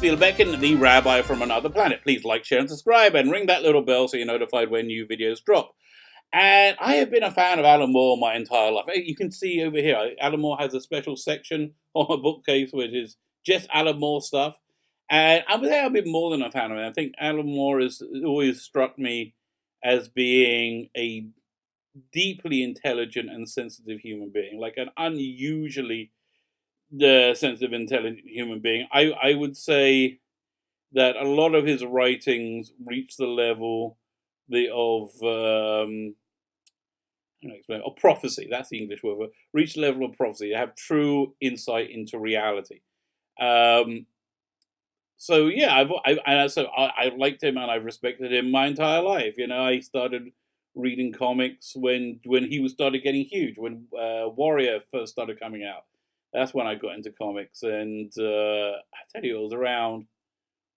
Spielbecken, the rabbi from another planet. Please like, share, and subscribe, and ring that little bell so you're notified when new videos drop. And I have been a fan of Alan Moore my entire life. You can see over here, Alan Moore has a special section on a bookcase which is just Alan Moore stuff. And I would say I've been more than a fan of it. I think Alan Moore has always struck me as being a deeply intelligent and sensitive human being, like an unusually sensitive, intelligent human being. I would say that a lot of his writings reach the level of prophecy. That's the English word. Reach the level of prophecy. They have true insight into reality. So yeah, I liked him and I've respected him my entire life. You know, I started reading comics when he was started getting huge. When Warrior first started coming out, that's when I got into comics. And I tell you, it was around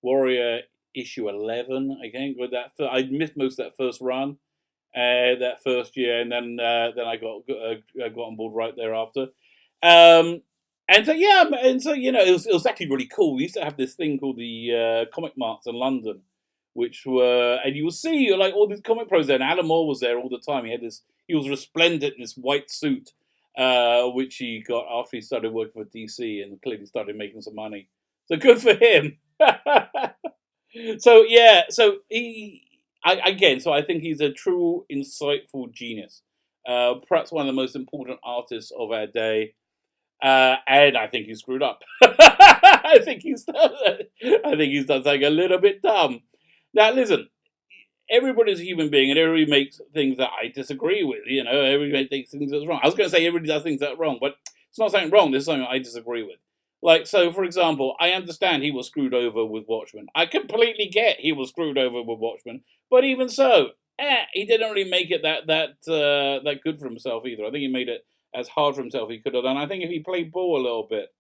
Warrior issue 11, I think. With that, I missed most of that first run, that first year, and then I got on board right thereafter. And so yeah, and so you know, it was actually really cool. We used to have this thing called the comic marts in London, which were, and you will see like all these comic pros there. And Alan Moore was there all the time. He was resplendent in this white suit, which he got after he started working for DC and clearly started making some money. So good for him. So yeah, so I think he's a true insightful genius. Perhaps one of the most important artists of our day. And I think he screwed up. I think he's done something a little bit dumb. Now, listen, everybody's a human being, and everybody makes things that I disagree with. You know, everybody makes things that's wrong. I was going to say everybody does things that are wrong, but it's not something wrong. This is something I disagree with. Like, so, for example, I understand he was screwed over with Watchmen. I completely get he was screwed over with Watchmen, but even so, he didn't really make it that good for himself either. I think he made it as hard for himself he could have done. I think if he played ball a little bit,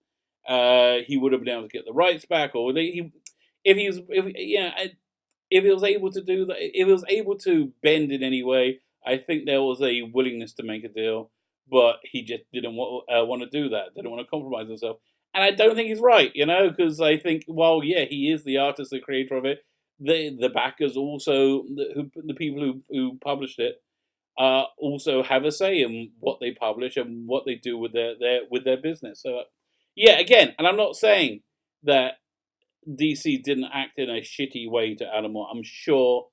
he would have been able to get the rights back, or if he was able to do that, if he was able to bend in any way, I think there was a willingness to make a deal, but he just didn't want to do that. Didn't want to compromise himself, and I don't think he's right, you know, because I think while yeah, he is the artist, the creator of it, the backers also, the people who published it, also have a say in what they publish and what they do with their business. So, yeah, again, and I'm not saying that DC didn't act in a shitty way to Alan Moore. I'm sure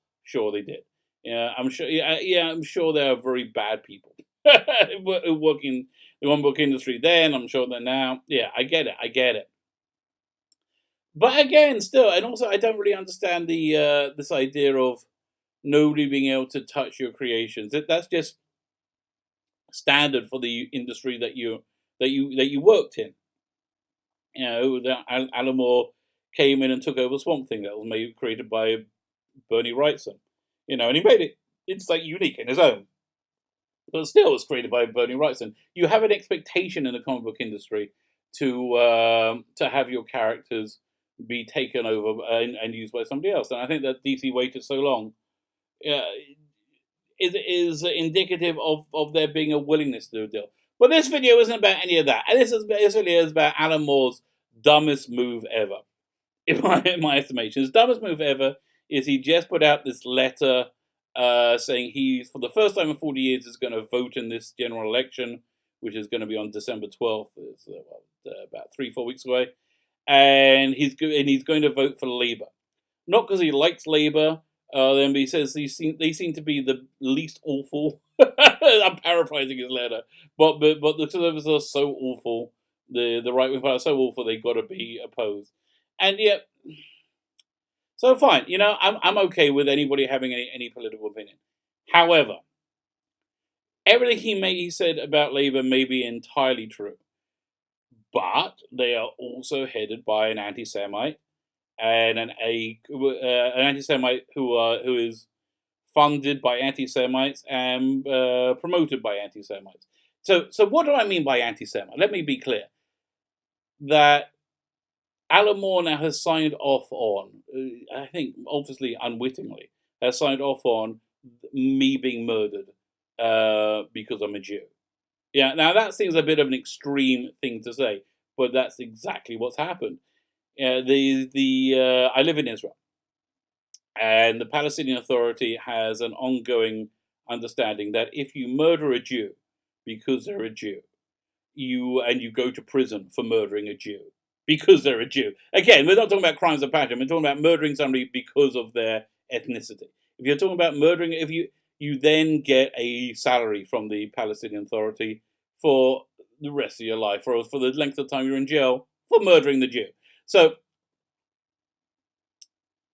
they did. Yeah, I'm sure. Yeah, I'm sure there are very bad people who work in the comic book industry then. I'm sure that now. Yeah, I get it. But again, still, and also, I don't really understand the this idea of nobody being able to touch your creations. That's just standard for the industry that you worked in. You know, that Alan Moore came in and took over Swamp Thing that was created by Bernie Wrightson. You know, and he made it. It's like unique in his own, but still, it's created by Bernie Wrightson. You have an expectation in the comic book industry to have your characters be taken over and used by somebody else, and I think that DC waited so long is indicative of there being a willingness to do a deal. But this video isn't about any of that. And this video is about Alan Moore's dumbest move ever. In my estimation. His dumbest move ever is he just put out this letter saying he, for the first time in 40 years, is going to vote in this general election, which is going to be on December 12th. It's about 3-4 weeks away. And he's going to vote for Labour. Not because he likes Labour. Then he says they seem to be the least awful. I'm paraphrasing his letter, but the Conservatives are so awful. The right wing party are so awful they got to be opposed. And yet, so fine. You know, I'm okay with anybody having any political opinion. However, everything he said about Labour may be entirely true, but they are also headed by an anti-Semite. And an anti-Semite who is funded by anti-Semites and promoted by anti-Semites. So what do I mean by anti-Semite? Let me be clear. That Alan Moore now has signed off on, I think obviously unwittingly, has signed off on me being murdered because I'm a Jew. Yeah, now that seems a bit of an extreme thing to say, but that's exactly what's happened. I live in Israel, and the Palestinian Authority has an ongoing understanding that if you murder a Jew because they're a Jew, you go to prison for murdering a Jew because they're a Jew. Again, we're not talking about crimes of passion. We're talking about murdering somebody because of their ethnicity. If you're talking about murdering, if you then get a salary from the Palestinian Authority for the rest of your life, or for the length of time you're in jail for murdering the Jew. So,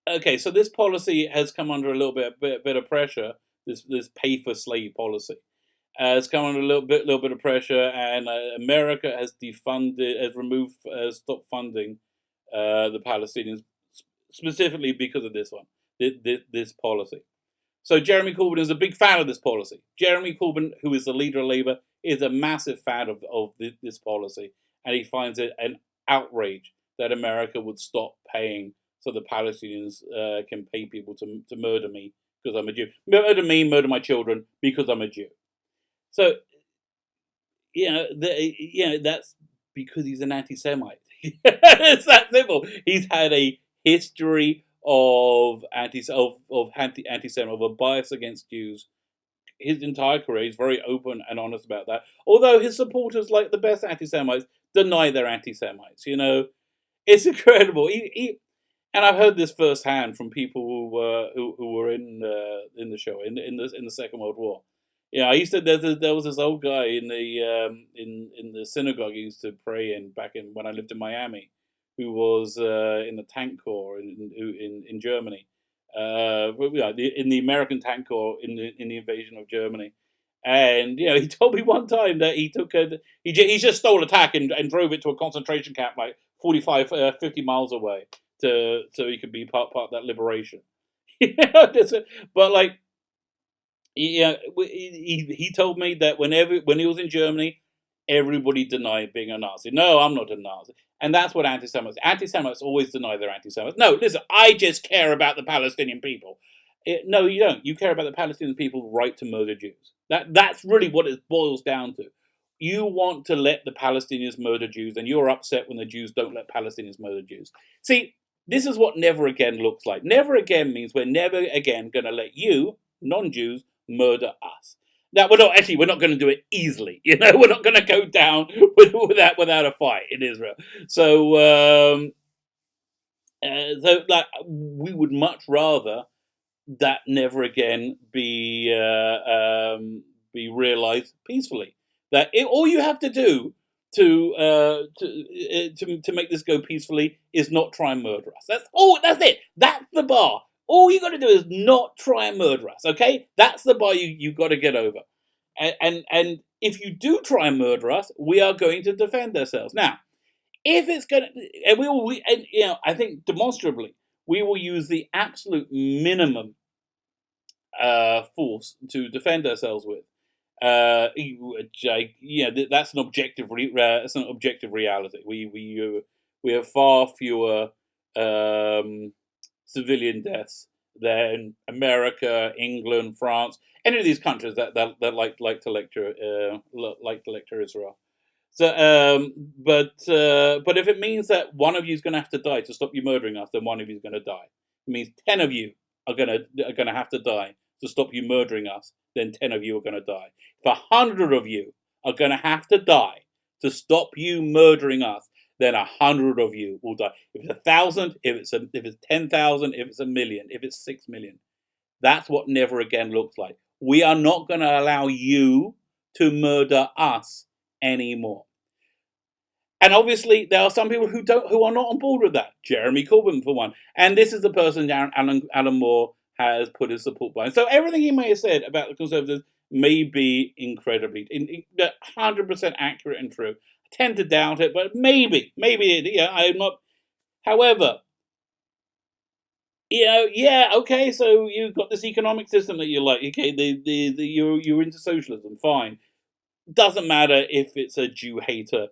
okay, so this policy has come under a bit of pressure. This pay for slave policy has come under a little bit of pressure, and America has stopped funding the Palestinians specifically because of this one, this policy. So Jeremy Corbyn is a big fan of this policy. Jeremy Corbyn, who is the leader of Labour, is a massive fan of this policy, and he finds it an outrage that America would stop paying so the Palestinians can pay people to murder me because I'm a Jew. Murder me, murder my children because I'm a Jew. So that's because he's an anti-Semite. It's that simple. He's had a history of anti-Semitism, of a bias against Jews. His entire career, he's very open and honest about that. Although his supporters, like the best anti-Semites, deny they're anti-Semites. It's incredible. And I've heard this firsthand from people who were in the show in the Second World War. I used to. There was this old guy in the synagogue I used to pray in back in when I lived in Miami, who was in the tank corps in Germany, in the American tank corps in the invasion of Germany. And he told me one time that he just stole a tank and drove it to a concentration camp like 45, 50 miles away so he could be part of that liberation. But like. He told me that when he was in Germany, everybody denied being a Nazi. No, I'm not a Nazi. And that's what anti-Semites always deny they're anti-Semites. No, listen, I just care about the Palestinian people. No, you don't. You care about the Palestinian people's right to murder Jews. That's really what it boils down to. You want to let the Palestinians murder Jews, and you're upset when the Jews don't let Palestinians murder Jews. See, this is what never again looks like. Never again means we're never again going to let you, non-Jews, murder us. Now we're not going to do it easily. We're not going to go down without a fight in Israel. So we would much rather that never again be realized peacefully. All you have to do to make this go peacefully is not try and murder us. That's it. That's the bar. All you got to do is not try and murder us, okay? That's the bar you got to get over. And if you do try and murder us, we are going to defend ourselves. Now, if it's going to, I think demonstrably, we will use the absolute minimum force to defend ourselves with. That's an objective. That's an objective reality. We have far fewer civilian deaths than America, England, France, any of these countries that like to lecture Israel. So, but if it means that one of you is going to have to die to stop you murdering us, then one of you is going to die. It means 10 of you are going to have to die to stop you murdering us. Then 10 of you are going to die. If 100 of you are going to have to die to stop you murdering us, then 100 of you will die. If it's 1,000, if it's 10,000, if it's 1,000,000, if it's 6,000,000, that's what never again looks like. We are not going to allow you to murder us anymore. And obviously, there are some people who are not on board with that. Jeremy Corbyn, for one, and this is the person Alan Moore has put his support behind. So everything he may have said about the Conservatives may be incredibly, 100% accurate and true. I tend to doubt it, but maybe, I'm not. However, okay, so you've got this economic system that you like. Okay, you're into socialism, fine. Doesn't matter if it's a Jew hater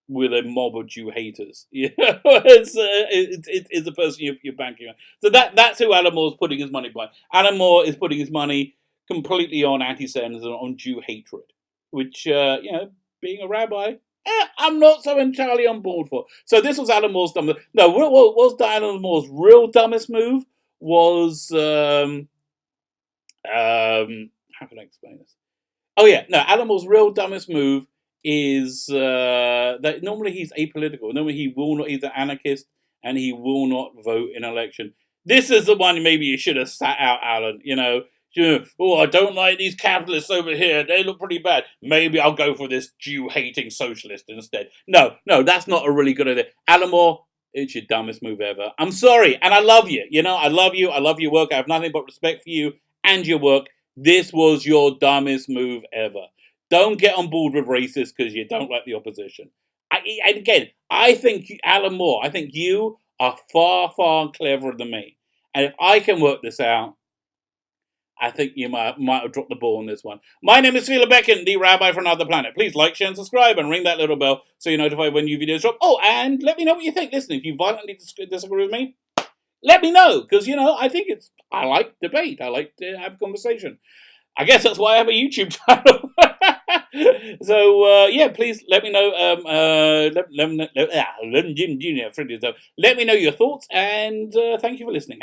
with a mob of Jew haters. It's the person you're banking on. So that's who Alan Moore is putting his money behind. Alan Moore is putting his money completely on anti-Semitism, on Jew hatred, which being a rabbi, I'm not so entirely on board for. So this was Alan Moore's dumb. No, what was Alan Moore's real dumbest move was how can I explain this? Oh yeah, no. Alan Moore's real dumbest move is that normally he's apolitical. Normally he will not. He's an anarchist and he will not vote in an election. This is the one maybe you should have sat out, Alan. Oh, I don't like these capitalists over here. They look pretty bad. Maybe I'll go for this Jew-hating socialist instead. No, that's not a really good idea. Alan Moore, it's your dumbest move ever. I'm sorry, and I love you. I love you. I love your work. I have nothing but respect for you and your work. This was your dumbest move ever. Don't get on board with racists because you don't like the opposition. And again, I think Alan Moore, I think you are far, far cleverer than me. And if I can work this out, I think you might have dropped the ball on this one. My name is Phila Becken, the rabbi from another planet. Please like, share, and subscribe, and ring that little bell so you're notified when new videos drop. Oh, and let me know what you think. Listen, if you violently disagree with me, let me know, because, I like debate. I like to have conversation. I guess that's why I have a YouTube channel. So, please let me know. Let me know your thoughts, and thank you for listening.